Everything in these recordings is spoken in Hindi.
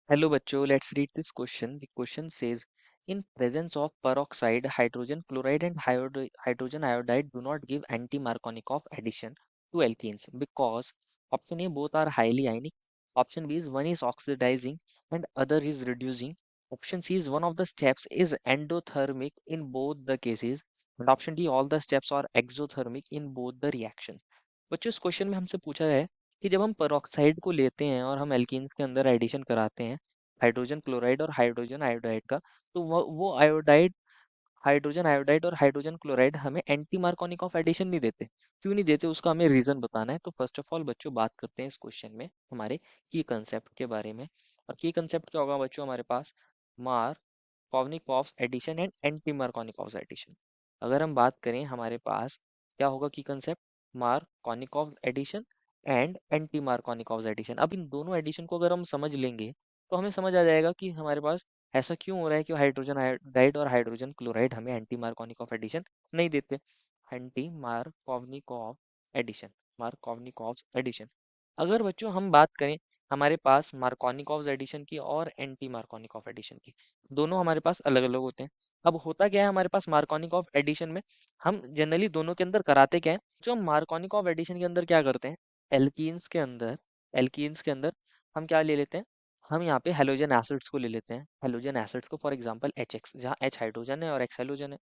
Hello बच्चों, let's read this question. The question says, in presence of peroxide, hydrogen chloride and hydrogen iodide do not give anti-Markovnikov addition to alkenes because option A both are highly ionic, option B is one is oxidizing and other is reducing, option C is one of the steps is endothermic in both the cases, and option D all the steps are exothermic in both the reactions. बच्चों इस क्वेश्चन में हमसे पूछा है कि जब हम पेरोक्साइड को लेते हैं और हम एल्कीन्स के अंदर एडिशन कराते हैं हाइड्रोजन क्लोराइड और हाइड्रोजन आयोडाइड का, तो वो आयोडाइड हाइड्रोजन आयोडाइड और हाइड्रोजन क्लोराइड हमें एंटी मार्कोनिक ऑफ एडिशन नहीं देते। क्यों नहीं देते, उसका हमें रीजन बताना है। तो फर्स्ट ऑफ ऑल बच्चों बात करते हैं इस क्वेश्चन में हमारे की कंसेप्ट के बारे में। और की कंसेप्ट क्या होगा बच्चों हमारे पास? Markovnikov of addition and anti Markovnikov of addition. अगर हम बात करें हमारे पास क्या होगा की concept? Markovnikov of addition and anti Markovnikov of addition. अब इन दोनों एडिशन को अगर हम समझ लेंगे तो हमें समझ आ जाएगा कि हमारे पास ऐसा क्यों हो रहा है कि हाइड्रोजन आयोडाइड और हाइड्रोजन क्लोराइड हमें एंटी मार्कोनिक ऑफ एडिशन नहीं देते। Anti Markovnikov of addition, Markovnikov of addition. अगर बच्चों हम बात करें हमारे पास मार्कोनिक ऑफ एडिशन की और एंटी मार्कोनिक ऑफ एडिशन की, दोनों हमारे पास अलग अलग होते हैं। अब होता क्या है हमारे पास मार्कोनिक ऑफ एडिशन में, हम जनरली दोनों के अंदर कराते क्या है, जो हम मार्कोनिक ऑफ एडिशन के अंदर क्या करते हैं, एल्कीन्स के अंदर, एल्कीन्स के अंदर हम क्या ले लेते हैं, हम यहाँ पे हेलोजन एसिड्स को ले लेते हैं। हेलोजन एसिड्स को फॉर एग्जांपल HX, जहाँ H हाइड्रोजन है और X हेलोजन है।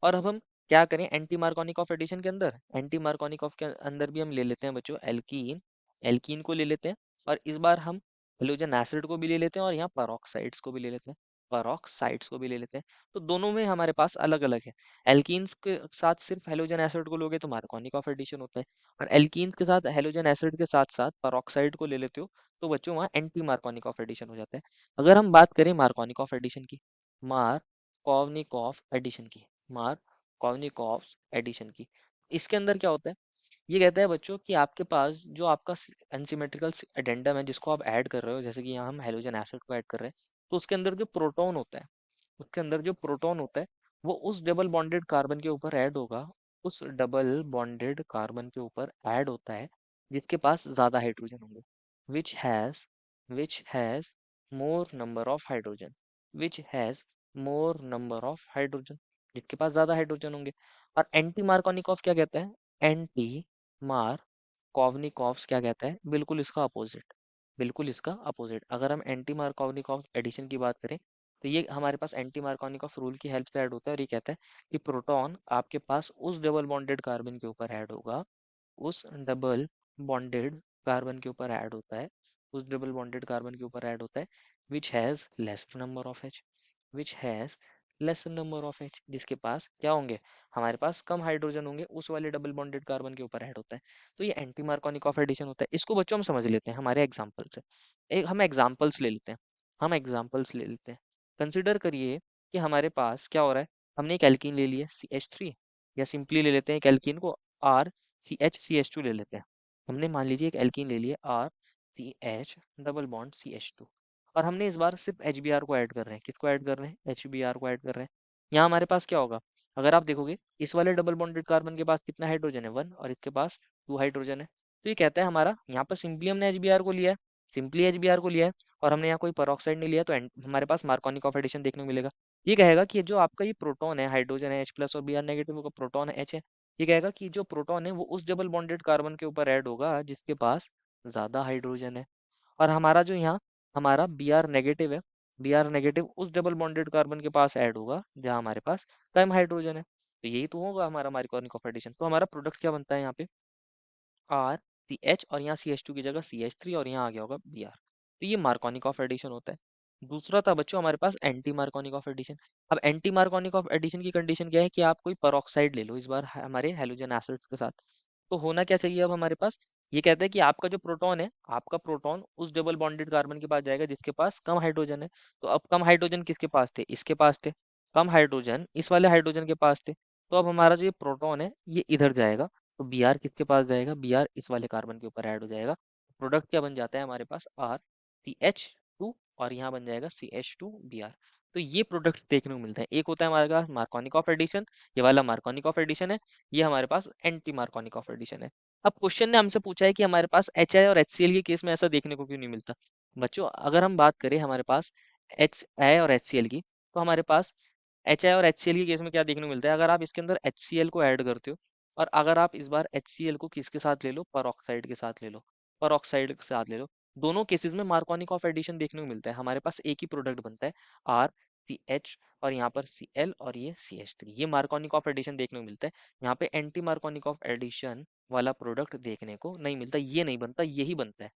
और अब हम क्या करें एंटी मार्कोनिक ऑफ एडिशन के अंदर, एंटी मार्कोनिक ऑफ के अंदर भी हम ले लेते हैं बच्चों एल्कीन, एल्कीन को ले लेते हैं। और इस बार हम हेलोजन एसिड को भी ले लेते हैं और यहाँ पेरोक्साइड्स को भी ले लेते हैं, पेरोक्साइड्स को भी ले लेते हैं। तो दोनों में हमारे पास अलग अलग है। एल्कीन्स के साथ सिर्फ हेलोजन एसिड को लोगे तो मार्कोनिक ऑफ एडिशन होता है, और एल्कीन्स के साथ हेलोजन एसिड के साथ साथ पेरोक्साइड को ले लेते हो तो बच्चों वहाँ एंटी मार्कोनिक ऑफ एडिशन हो जाता है। अगर हम बात करें मार्कोनिक ऑफ एडिशन की, मार्कोनिक ऑफ एडिशन की, मार्कोनिक ऑफ एडिशन की, इसके अंदर क्या होता है, ये कहता है बच्चों कि आपके पास जो आपका अनसिमेट्रिकल एडेंडम है जिसको आप ऐड कर रहे हो, जैसे कि यहाँ हम हेलोजन एसिड को ऐड कर रहे हैं, तो उसके अंदर जो प्रोटॉन होता है, उसके अंदर जो प्रोटॉन होता है वो उस डबल बॉन्डेड कार्बन के ऊपर ऐड होगा, उस डबल बॉन्डेड कार्बन के ऊपर ऐड होता है जिसके पास ज्यादा हाइड्रोजन होंगे, which has which has more number of hydrogen, which has more number of hydrogen, जिसके पास ज्यादा हाइड्रोजन होंगे। और एंटी मार्कोनिकॉफ क्या कहता है, एंटी मार्कोनिकॉफ क्या कहता है, बिल्कुल इसका अपोजिट, बिल्कुल इसका अपोजिट। अगर हम एंटी मार्कोनिकॉफ एडिशन की बात करें तो ये हमारे पास एंटी मार्कोनिकॉफ रूल की हेल्प से ऐड होता है, और ये कहता है कि प्रोटॉन आपके पास उस डबल बॉन्डेड कार्बन के ऊपर ऐड होगा, उस डबल बॉन्डेड कार्बन के ऊपर ऐड होता है, उस डबल बॉन्डेड कार्बन के ऊपर ऐड होता है which has less number of H, which has less number of H, जिसके पास क्या होंगे, हमारे पास कम हाइड्रोजन होंगे, उस वाले डबल बॉन्डेड कार्बन के ऊपर ऐड होता है। तो ये एंटी मार्कोनिक ऑफ एडिशन होता है। इसको बच्चों हम समझ लेते हैं हमारे एग्जाम्पल से। एक हम एग्जाम्पल्स ले लेते हैं, हम एग्जाम्पल्स ले लेते हैं। कंसिडर करिए कि हमारे पास क्या हो रहा है, हमने एक एल्कीन ले लिया CH3, या सिंपली ले लेते हैं एक एल्कीन को RCH CH2 ले लेते हैं। हमने मान लीजिए एक एल्कीन ले लिया RCH डबल बॉन्ड CH2, और हमने इस बार सिर्फ HBr को ऐड कर रहे हैं। किसको ऐड कर रहे हैं, HBr को ऐड कर रहे हैं। यहाँ हमारे पास क्या होगा, अगर आप देखोगे इस वाले डबल बॉन्डेड कार्बन के पास कितना हाइड्रोजन है, 1, और इसके पास 2 हाइड्रोजन है। तो ये कहता है हमारा यहाँ पर सिंपली हमने HBr को लिया है, सिंपली HBr को लिया है, और हमने यहाँ कोई पेरोक्साइड नहीं लिया, तो हमारे पास मार्कोनिक ऑफ एडिशन देखने को मिलेगा। ये कहेगा कि जो आपका ये प्रोटॉन है, हाइड्रोजन है H+ और Br नेगेटिव का प्रोटॉन है H है, ये कहेगा कि जो प्रोटॉन है वो उस डबल बॉन्डेड कार्बन के ऊपर ऐड होगा जिसके पास ज्यादा हाइड्रोजन है। और हमारा जो यहाँ हमारा Br नेगेटिव है, Br नेगेटिव उस डबल बॉन्डेड कार्बन के पास ऐड होगा जहाँ हमारे पास कम हाइड्रोजन है। तो यही तो होगा हमारा मार्कोनिक ऑफ एडिशन। तो हमारा प्रोडक्ट क्या बनता है यहाँ पे, RCH, और यहाँ CH2 की जगह CH3, और यहाँ आ गया होगा Br। तो ये मार्कोनिक ऑफ एडिशन होता है। दूसरा था बच्चों हमारे पास एंटी मार्कोनिक ऑफ एडिशन। अब एंटी मार्कोनिक ऑफ एडिशन की कंडीशन क्या है कि आप कोई पेरोक्साइड ले लो इस बार हमारे हेलोजन एसिड्स के साथ। तो होना क्या चाहिए अब हमारे पास, ये कहता है कि आपका जो प्रोटॉन है, आपका प्रोटॉन उस डबल बॉन्डेड कार्बन के पास जाएगा जिसके पास कम हाइड्रोजन है। तो अब कम हाइड्रोजन किसके पास थे, इसके पास थे, कम हाइड्रोजन इस वाले हाइड्रोजन के पास थे। तो अब हमारा जो ये प्रोटॉन है ये इधर जाएगा, तो Br किसके पास जाएगा, Br इस वाले कार्बन के ऊपर ऐड हो जाएगा। प्रोडक्ट क्या बन जाता है हमारे पास, RCH2, और यहाँ बन जाएगा CH2Br। तो ये प्रोडक्ट देखने को मिलता है। एक होता है हमारे पास मार्कोनिक ऑफ एडिशन, ये वाला मार्कोनिक ऑफ एडिशन है, ये हमारे पास एंटी मार्कोनिक ऑफ एडिशन है। अब क्वेश्चन ने हमसे पूछा है कि हमारे पास HI और HCl के केस में ऐसा देखने को क्यों नहीं मिलता। बच्चों अगर हम बात करें हमारे पास एच आई और एच सी एल की, तो हमारे पास एच आई और एच सी एल की केस में क्या देखने को मिलता है, अगर आप इसके अंदर एच सी एल को ऐड करते हो, और अगर आप इस बार एच सी एल को किसके साथ ले लो, पर के साथ ले लो, पर के साथ ले लो, दोनों केसेस में मार्कोनिक ऑफ एडिशन देखने को मिलता है। हमारे पास एक ही प्रोडक्ट बनता है, आर सी एच, और यहाँ पर सी एल और ये सी एच थ्री, ये मार्कोनिक ऑफ एडिशन देखने को मिलता है। यहाँ पे एंटी मार्कोनिक ऑफ एडिशन वाला प्रोडक्ट देखने को नहीं मिलता, ये नहीं बनता, यही बनता है।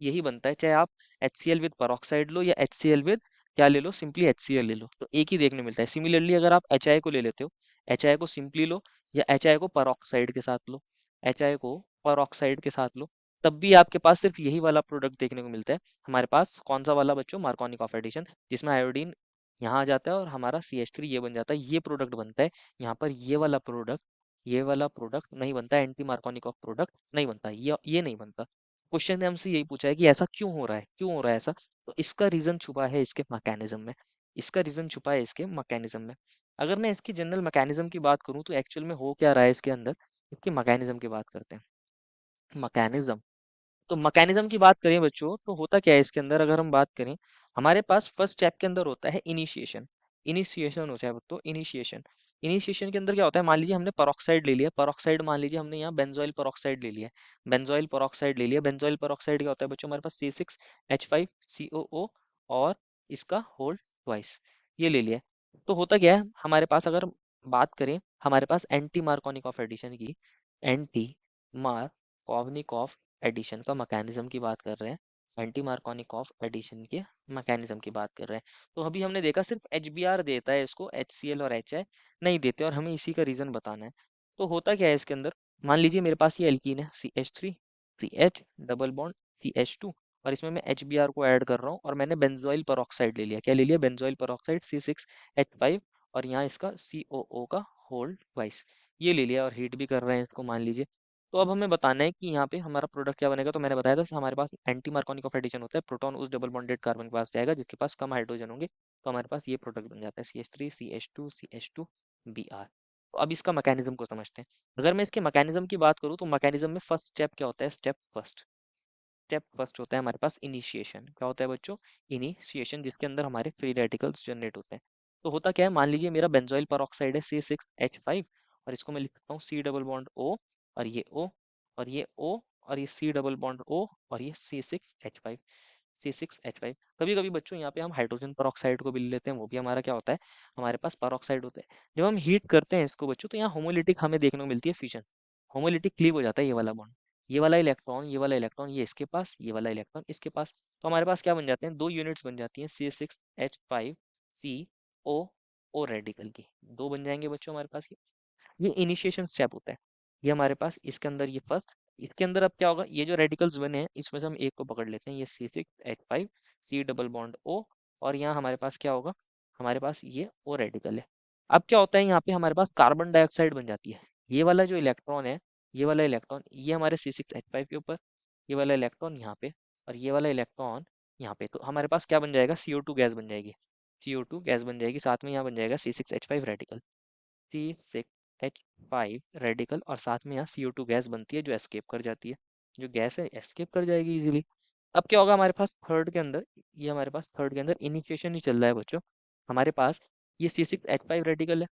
यही बनता है, चाहे आप HCl विद peroxide लो या HCl विद क्या ले लो, सिंपली HCl ले लो, तो एक ही देखने मिलता है। सिमिलरली अगर आप HI को ले लेते हो, HI को सिंपली लो या HI को peroxide के साथ लो, HI को peroxide के साथ लो, तब भी आपके पास सिर्फ यही वाला प्रोडक्ट देखने को मिलता है। हमारे पास कौन सा वाला बच्चों, मार्कोनिक ऑफ एडिशन, जिसमें आयोडीन यहाँ आ जाता है और हमारा CH3 ये बन जाता है, ये प्रोडक्ट बनता है। यहाँ पर ये वाला प्रोडक्ट नहीं बनता, एंटी मार्कोनिक ऑफ प्रोडक्ट नहीं बनता, ये नहीं बनता। क्वेश्चन ने हमसे यही पूछा है कि ऐसा क्यों हो रहा है, क्यों हो रहा है ऐसा। तो इसका रीजन छुपा है इसके मैकेनिज्म में, इसका रीजन छुपा है इसके मैकेनिज्म में। अगर मैं इसकी जनरल मैकेनिज्म की बात करूं तो एक्चुअल में हो क्या रहा है इसके अंदर, इसके मैकेनिज्म की बात करते हैं। मैकेनिज्म, तो मैकेनिज्म की बात करें बच्चों, तो होता क्या है इसके अंदर, अगर हम बात करें, हमारे पास फर्स्ट स्टेप के अंदर होता है इनिशिएशन। इनिशिएशन होता है तो इनिशिएशन, इनिशिएशन के अंदर क्या होता है, मान लीजिए हमने पेरोक्साइड ले लिया, पेरोक्साइड मान लीजिए हमने यहाँ बेंजोइल पेरोक्साइड ले लिया, बेंजोइल पेरोक्साइड ले लिया। बेंजोइल पेरोक्साइड क्या होता है बच्चों, हमारे पास C6H5COO और इसका होल ट्वाइस, ये ले लिया। तो होता क्या है हमारे पास, अगर बात करें हमारे पास एंटी मार्कोनिक ऑफ एडिशन की, एंटी मार्कोनिक ऑफ एडिशन का मैकेनिज्म की बात कर रहे हैं, एंटी मार्कोनिक ऑफ एडिशन के मैकेनिज्म की बात कर रहे हैं। तो अभी हमने देखा सिर्फ HBr देता है इसको, HCl और HI नहीं देते, और हमें इसी का रीजन बताना है। तो होता क्या है इसके अंदर, मान लीजिए मेरे पास ये एल्कीन है, CH3 CH double bond CH2, और इसमें मैं HBr को ऐड कर रहा हूँ, और मैंने बेंजोइल पेरोक्साइड ले लिया, क्या ले लिया, बेंजोइल पेरोक्साइड C6H5, और यहाँ इसका COO का होल ट्वाइस, ये ले लिया, और हीट भी कर रहे हैं इसको मान लीजिए। तो अब हमें बताना है कि यहाँ पे हमारा प्रोडक्ट क्या बनेगा। तो मैंने बताया था हमारे पास एंटी मार्कोनिक ऑफ एडिशन होता है, प्रोटॉन उस डबल बॉन्डेड कार्बन के पास जाएगा जिसके पास कम हाइड्रोजन होंगे, तो हमारे पास ये प्रोडक्ट बन जाता है CH3 CH2 CH2 Br। तो अब इसका मैकेनिज्म को समझते हैं। अगर मैं इसके मैकेनिज्म की बात करूँ तो मैकेनिज्म में फर्स्ट स्टेप क्या होता है, स्टेप फर्स्ट होता है हमारे पास इनिशिएशन। क्या होता है बच्चों, इनिशिएशन, जिसके अंदर हमारे फ्री रेडिकल्स जनरेट होते हैं। तो होता क्या है, मान लीजिए मेरा बेंजोइल पेरोक्साइड है C6H5, और इसको मैं लिख सकता हूँ C डबल बॉन्ड O, और ये O, और ये O, और ये C डबल बॉन्ड O, और ये C6H5। कभी कभी बच्चों यहाँ पे हम हाइड्रोजन पेरोक्साइड को भी ले लेते हैं, वो भी हमारा क्या होता है, हमारे पास पेरोक्साइड होता है। जब हम हीट करते हैं इसको बच्चों, तो यहाँ होमोलिटिक हमें देखने को मिलती है फिशन, होमोलिटिक क्लीव हो जाता है ये वाला बॉन्ड, ये वाला इलेक्ट्रॉन, ये वाला इलेक्ट्रॉन, ये इसके पास, ये वाला इलेक्ट्रॉन इसके पास। तो हमारे पास क्या बन जाते हैं, दो यूनिट्स बन जाती हैं C6H5CO O रेडिकल की, दो बन जाएंगे बच्चों हमारे पास। ये इनिशिएशन स्टेप होता है, ये हमारे पास इसके अंदर ये फर्स्ट। इसके अंदर अब क्या होगा, ये जो रेडिकल्स बने हैं इसमें से हम एक को पकड़ लेते हैं, ये C6H5 C double bond O, और यहाँ हमारे पास क्या होगा, हमारे पास ये O रेडिकल है। अब क्या होता है, यहाँ पे हमारे पास कार्बन डाइऑक्साइड बन जाती है। ये वाला जो इलेक्ट्रॉन है, ये वाला इलेक्ट्रॉन ये हमारे C6H5 के ऊपर, ये वाला इलेक्ट्रॉन यहाँ पे, और ये वाला इलेक्ट्रॉन यहाँ पे, तो हमारे पास क्या बन जाएगा, CO2 गैस बन जाएगी, CO2 गैस बन जाएगी, साथ में यहाँ बन जाएगा C6H5 रेडिकल, C6H5 रेडिकल, और साथ में यहाँ CO2 गैस बनती है जो एस्केप कर जाती है, जो गैस है एस्केप कर जाएगी इजीली। अब क्या होगा हमारे पास थर्ड के अंदर, ये हमारे पास थर्ड के अंदर इनिशिएशन ही चल रहा है बच्चों। हमारे पास ये C6H5 रेडिकल है,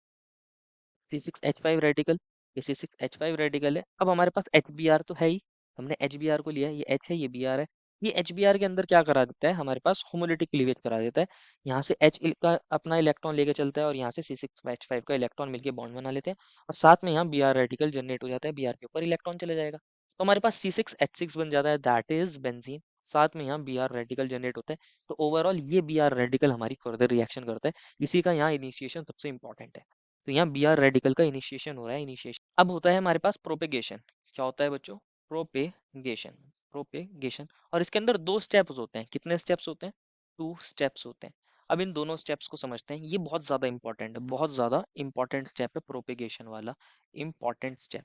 C6H5 रेडिकल, ये C6H5 रेडिकल है। अब हमारे पास HBr तो है ही, हमने HBr को लिया, ये H है ये Br है। ये HBr के अंदर क्या करा देता है, हमारे पास होमोलिटिक क्लीवेज करा देता है। यहाँ से का अपना इलेक्ट्रॉन लेके चलता है, और यहाँ से C6H5 का इलेक्ट्रॉन मिलके बॉन्ड बना लेते हैं, और साथ में यहाँ Br रेडिकल जनरेट हो जाता है, Br के ऊपर इलेक्ट्रॉन चले जाएगा, तो हमारे पास C6H6 बन जाता है, दैट इज बेंजीन। साथ में यहाँ Br रेडिकल जनरेट होता है। तो ओवरऑल ये Br रेडिकल हमारी फर्दर रिएक्शन करता है, इसी का यहाँ इनिशिएशन सबसे इंपॉर्टेंट है। तो यहाँ Br रेडिकल का इनिशिएशन हो रहा है, इनिशिएशन। अब होता है हमारे पास प्रोपेगेशन। क्या होता है बच्चों, प्रोपेगेशन, प्रोपेगेशन, और इसके अंदर दो स्टेप्स होते हैं। कितने स्टेप्स होते हैं, टू स्टेप्स होते हैं। अब इन दोनों स्टेप्स को समझते हैं, ये बहुत ज्यादा इंपॉर्टेंट है, बहुत ज्यादा इंपॉर्टेंट स्टेप है प्रोपेगेशन वाला, इंपॉर्टेंट स्टेप,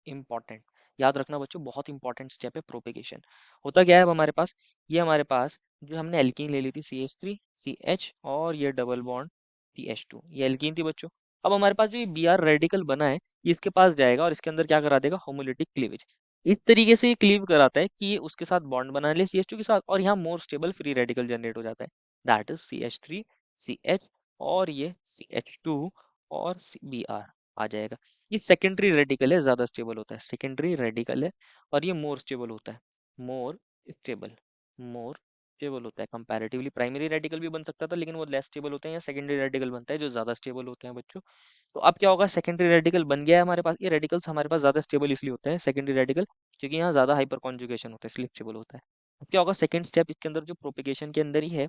इंपॉर्टेंट, याद रखना बच्चों, बहुत इंपॉर्टेंट स्टेप है प्रोपेगेशन। होता क्या है अब हमारे पास, ये हमारे पास जो हमने एल्कीन ले ली थी CH3CH, और ये डबल बॉन्ड CH2, ये एल्कीन थी बच्चों। अब हमारे पास जो ये Br रेडिकल बना है, ये इसके पास जाएगा और इसके अंदर क्या करा देगा, होमोलिटिक क्लीवेज। इस तरीके से ये क्लीव कराता है कि ये उसके साथ बॉन्ड बना ले CH2 के साथ, और यहाँ more stable free radical generate हो जाता है, दैट इज CH3 CH, और ये CH2 और Br आ जाएगा। ये सेकेंडरी रेडिकल है, ज्यादा स्टेबल होता है, सेकेंडरी रेडिकल है, और ये मोर स्टेबल होता है, मोर स्टेबल, मोर स्टेबल होता है कंपैरेटिवली। प्राइमरी रेडिकल भी बन सकता था लेकिन वो लेस स्टेबल होते हैं, या सेकेंडरी रेडिकल बनता है जो ज्यादा स्टेबल होते हैं बच्चों। तो अब क्या होगा, सेकेंडरी रेडिकल बन गया है हमारे पास, ये रेडिकल्स हमारे पास ज्यादा स्टेबल इसलिए होते हैं सेकेंडरी रेडिकल, क्योंकि यहाँ ज्यादा हाइपर कॉन्जुगेशन होता है इसलिए स्टेबल होता है। अब क्या होगा, सेकंड स्टेप इसके अंदर जो प्रोपिगेशन के अंदर ही है,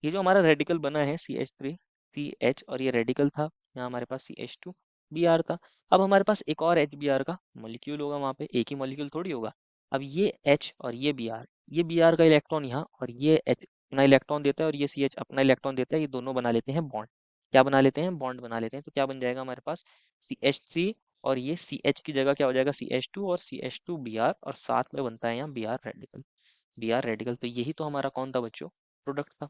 ये जो हमारा रेडिकल बना है CH3 CH, और ये रेडिकल था, यहाँ हमारे पास CH2 Br था। अब हमारे पास एक और HBr का मॉलिक्यूल होगा, वहाँ पे एक ही मॉलिक्यूल थोड़ी होगा। अब ये H और ये Br, ये Br का इलेक्ट्रॉन यहाँ, और ये H अपना इलेक्ट्रॉन देता है, और ये CH अपना इलेक्ट्रॉन देता है, ये दोनों बना लेते हैं बॉन्ड। क्या बना लेते हैं, बॉन्ड बना लेते हैं। तो क्या बन जाएगा हमारे पास, CH3, और ये CH की जगह क्या हो जाएगा, CH2 और CH2 Br, और साथ में बनता है यहाँ Br रेडिकल, Br रेडिकल। तो यही तो हमारा कौन था बच्चों, प्रोडक्ट था,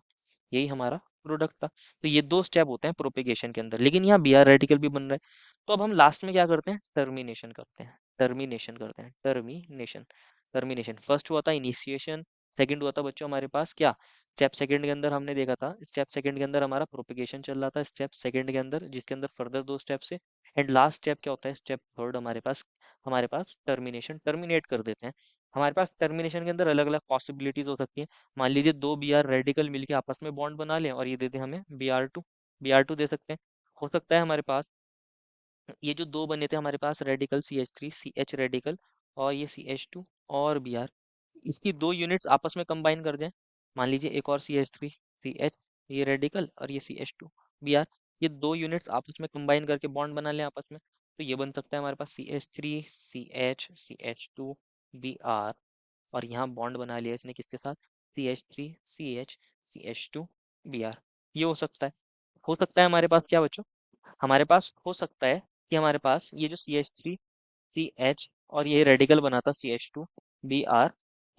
यही हमारा प्रोडक्ट था। तो ये दो स्टेप होते हैं प्रोपेगेशन के अंदर, लेकिन यहाँ Br रेडिकल भी बन रहा है। तो अब हम लास्ट में क्या करते हैं, टर्मिनेशन करते हैं, टर्मिनेशन करते हैं, टर्मिनेशन, टर्मिनेशन। फर्स्ट हुआ था इनिशिएशन, सेकंड हुआ था बच्चों हमारे पास क्या, स्टेप सेकंड के अंदर हमने देखा था, स्टेप सेकंड के अंदर हमारा प्रोपेगेशन चल रहा था, स्टेप सेकंड के अंदर, जिसके अंदर फर्दर दो स्टेप्स है। एंड लास्ट स्टेप क्या होता है, स्टेप थर्ड हमारे पास टर्मिनेशन, टर्मिनेट कर देते हैं। हमारे पास टर्मिनेशन के अंदर अलग अलग पॉसिबिलिटीज हो सकती है। मान लीजिए दो Br रेडिकल मिलके आपस में बॉन्ड बना लें और ये दे दें हमें Br2 दे सकते हैं। हो सकता है हमारे पास ये जो दो बने थे हमारे पास रेडिकल CH3 CH रेडिकल, और ये CH2 और Br, इसकी दो यूनिट्स आपस में कंबाइन कर दें। मान लीजिए एक और CH3 CH, ये रेडिकल, और ये CH2 Br, ये दो यूनिट्स आपस में कंबाइन करके बॉन्ड बना लें आपस में। तो ये बन सकता है हमारे पास CH3 CH CH2 Br, और यहाँ बॉन्ड बना लिया इसने किसके साथ, CH3 CH CH2 Br। ये हो सकता है हमारे पास क्या बच्चों, हमारे पास हो सकता है कि हमारे पास ये जो CH3 CH और ये रेडिकल बना था CH2 Br,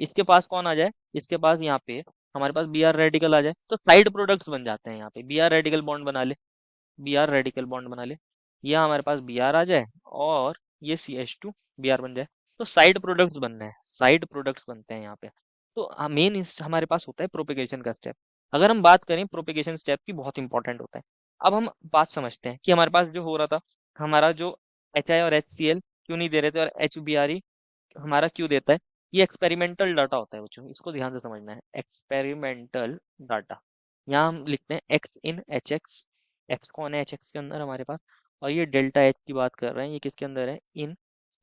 इसके पास कौन आ जाए, इसके पास यहाँ पे हमारे पास Br रेडिकल आ जाए, तो साइड प्रोडक्ट्स बन जाते हैं। यहाँ पे Br रेडिकल बॉन्ड बना ले, Br रेडिकल बॉन्ड बना ले, या हमारे पास Br आ जाए और ये CH2 Br बन जाए। तो साइड प्रोडक्ट्स बन रहे हैं, साइड प्रोडक्ट्स बनते हैं यहाँ पे। तो मेन हमारे पास होता है प्रोपेगेशन का स्टेप। अगर हम बात करें प्रोपेगेशन स्टेप की, बहुत इंपॉर्टेंट होता है। अब हम बात समझते हैं कि हमारे पास जो हो रहा था, हमारा जो HI और HCl क्यों नहीं दे रहे थे, और HBr हमारा क्यों देता है, ये एक्सपेरिमेंटल डाटा होता है बच्चों, इसको ध्यान से समझना है, एक्सपेरिमेंटल डाटा। यहाँ हम लिखते हैं एक्स इन एच एक्स, एक्स कौन है HX के अंदर हमारे पास, और ये डेल्टा H की बात कर रहे हैं, ये किसके अंदर है, इन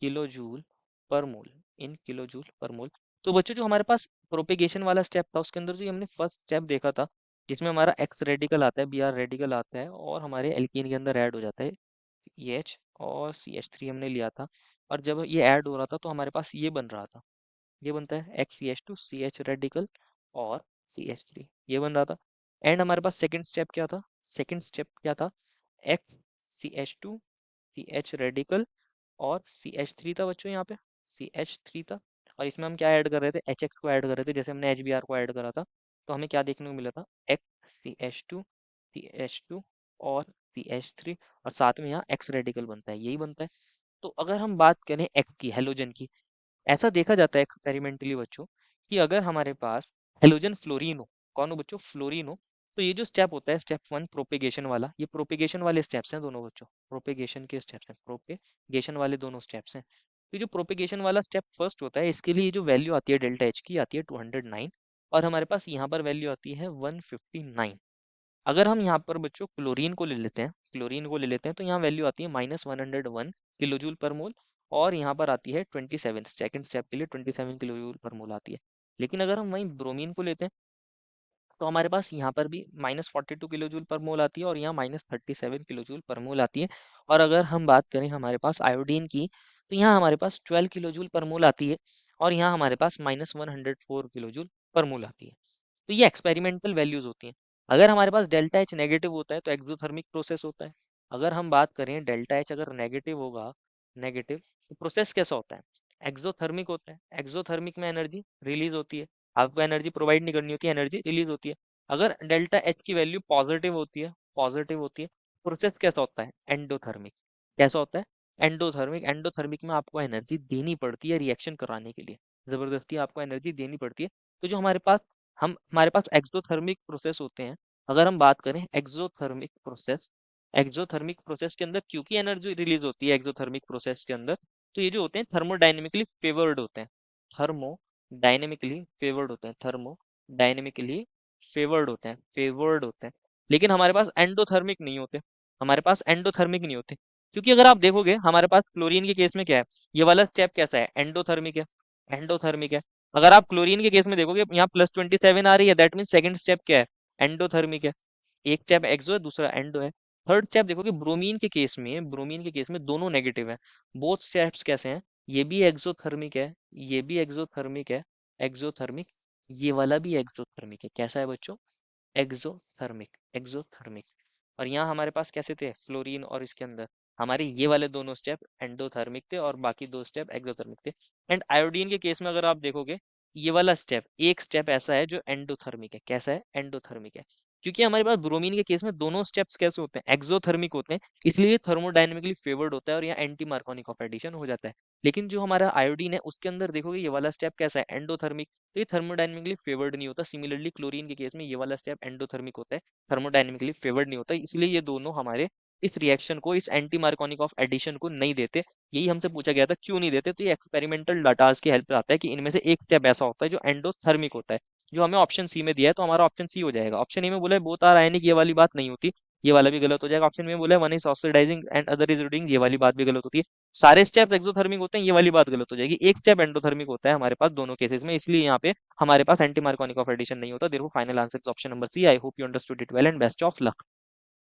किलो जूल पर मोल, इन किलो जूल पर मोल। तो बच्चों जो हमारे पास प्रोपेगेशन वाला स्टेप था, उसके अंदर जो हमने फर्स्ट स्टेप देखा था, जिसमें हमारा एक्स रेडिकल आता है, Br रेडिकल आता है, और हमारे एल्कीन के अंदर ऐड हो जाता है EH और CH3 हमने लिया था। और जब ये ऐड हो रहा था तो हमारे पास ये बन रहा था, ये बनता है XCH2 CH रेडिकल और CH3, ये बन रहा था। एंड हमारे पास सेकंड स्टेप क्या था, सेकंड स्टेप क्या था, XCH2 CH रेडिकल और CH3 था बच्चों, यहाँ पे CH3 था। और इसमें हम क्या ऐड कर रहे थे, HX को ऐड कर रहे थे, जैसे हमने HBr को ऐड करा था। तो हमें क्या देखने को मिला था, XCH2 CH2 और CH3, और साथ में यहाँ X रेडिकल बनता है, यही बनता है। तो अगर हम बात करें X की, हेलोजन की, ऐसा देखा जाता है एक्सपेरिमेंटली बच्चों कि अगर हमारे पास हेलोजन फ्लोरीन हो, कौन हो बच्चों, फ्लोरीन हो, तो ये जो स्टेप होता है स्टेप वन प्रोपेगेशन वाला, ये प्रोपेगेशन वाले स्टेप्स हैं दोनों बच्चों, प्रोपेगेशन के स्टेप्स हैं, प्रोपेगेशन वाले दोनों स्टेप्स हैं। तो जो प्रोपेगेशन वाला स्टेप फर्स्ट होता है, इसके लिए जो वैल्यू आती है डेल्टा एच की आती है 209, और हमारे पास यहाँ पर वैल्यू आती है 159। अगर हम यहाँ पर बच्चों क्लोरीन को ले लेते हैं, क्लोरीन को ले लेते हैं, तो यहाँ वैल्यू आती है -101 किलो जूल पर मोल, और यहाँ पर आती है 27, सेकंड स्टेप के लिए 27 किलो जूल पर मोल आती है। लेकिन अगर हम वहीं ब्रोमीन को लेते हैं, तो हमारे पास यहाँ पर भी -42 किलो जूल पर मोल आती है, और यहाँ -37 किलो जूल पर मोल आती है। और अगर हम बात करें हमारे पास आयोडीन की, तो यहाँ हमारे पास 12 किलो जूल पर मोल आती है, और यहाँ हमारे पास -104 किलो जूल पर मोल आती है। तो ये एक्सपेरिमेंटल वैल्यूज होती हैं। अगर हमारे पास डेल्टा एच नेगेटिव होता है तो एक्सोथर्मिक प्रोसेस होता है। अगर हम बात करें डेल्टा एच अगर नेगेटिव होगा, नेगेटिव, तो प्रोसेस कैसा होता है, एक्सोथर्मिक होता है। एक्सोथर्मिक में एनर्जी रिलीज होती है, आपको एनर्जी प्रोवाइड नहीं करनी होती, एनर्जी रिलीज होती है। अगर डेल्टा एच की वैल्यू पॉजिटिव होती है, पॉजिटिव होती है, प्रोसेस कैसा होता है, एंडोथर्मिक। कैसा होता है, एंडोथर्मिक, एंडोथर्मिक में आपको एनर्जी देनी पड़ती है रिएक्शन कराने के लिए, जबरदस्ती आपको एनर्जी देनी पड़ती है। तो जो हमारे पास एक्सोथर्मिक प्रोसेस होते हैं, अगर हम बात करें एक्सोथर्मिक प्रोसेस, एक्सोथर्मिक प्रोसेस के अंदर क्योंकि एनर्जी रिलीज होती है एक्सोथर्मिक प्रोसेस के अंदर, तो ये जो होते हैं थर्मोडाइनमिकली फेवर्ड होते हैं, थर्मोडाइनमिकली फेवर्ड होते हैं, थर्मोडाइनमिकली फेवर्ड होते हैं। लेकिन हमारे पास एंडोथर्मिक नहीं होते, हमारे पास एंडोथर्मिक नहीं होते, क्योंकि अगर आप देखोगे हमारे पास क्लोरीन के केस में क्या है, ये वाला स्टेप कैसा है, एंडोथर्मिक है, एंडोथर्मिक है। अगर आप क्लोरीन के केस में देखोगे यहाँ +27 आ रही है, दैट मीन सेकंड स्टेप क्या है, एंडोथर्मिक है। एक स्टेप एक्सो है, दूसरा एंडो है। थर्ड स्टेप देखोगे ब्रोमीन के केस में दोनों नेगेटिव है। बोथ स्टेप्स कैसे हैं, ये भी एक्सोथर्मिक है, ये भी एक्सोथर्मिक है, एक्सोथर्मिक, ये वाला भी एक्सोथर्मिक है। कैसा है बच्चों, एक्सोथर्मिक, एक्सोथर्मिक। और यहाँ हमारे पास कैसे थे फ्लोरीन और इसके अंदर, हमारे ये वाले दोनों स्टेप एंडोथर्मिक थे और बाकी दो स्टेप एक्सोथर्मिक थे। एंड आयोडीन के केस में अगर आप देखोगे, ये वाला स्टेप, एक स्टेप ऐसा है जो एंडोथर्मिक है। कैसा है, एंडोथर्मिक है। क्योंकि हमारे पास ब्रोमीन के केस में दोनों स्टेप्स कैसे होते हैं, एक्सोथर्मिक होते हैं, इसलिए थर्मोडायनेमिकली फेवर्ड होता है और यहाँ एंटी मार्कोनिक ऑफ एडिशन हो जाता है। लेकिन जो हमारा आयोडीन है उसके अंदर देखोगे ये वाला स्टेप कैसा है, एंडोथर्मिक, तो ये थर्मोडायनेमिकली फेवर्ड नहीं होता। सिमिलरली क्लोरीन के केस में ये वाला स्टेप एंडोथर्मिक होता है, थर्मोडायनेमिकली फेवर्ड नहीं होता, इसलिए ये दोनों हमारे इस रिएक्शन को, इस एंटी मार्कोनिक ऑफ एडिशन को नहीं देते। यही हमसे पूछा गया था क्यों नहीं देते, तो ये एक्सपेरिमेंटल डाटाज की हेल्प से आता है कि इनमें से एक स्टेप ऐसा होता है जो एंडोथर्मिक होता है, जो हमें ऑप्शन सी में दिया है, तो हमारा ऑप्शन सी हो जाएगा। ऑप्शन ए में बोला है बोथ आर आयनिक, ये वाली बात नहीं होती, ये वाला भी गलत हो जाएगा। ऑप्शन में बोला है one is oxidising and other is reducing, ये वाली बात भी गलत होती है। सारे स्टेप एक्सोथर्मिक होते हैं, ये वाली बात गलत हो जाएगी। एक स्टेप एंडोथर्मिक होता है हमारे पास दोनों केसेस में, इसलिए यहाँ पे हमारे पास एंटी मार्कोनिक ऑफ एडिशन नहीं होता। देखो final answer is option number C. I hope you understood it well and best of luck.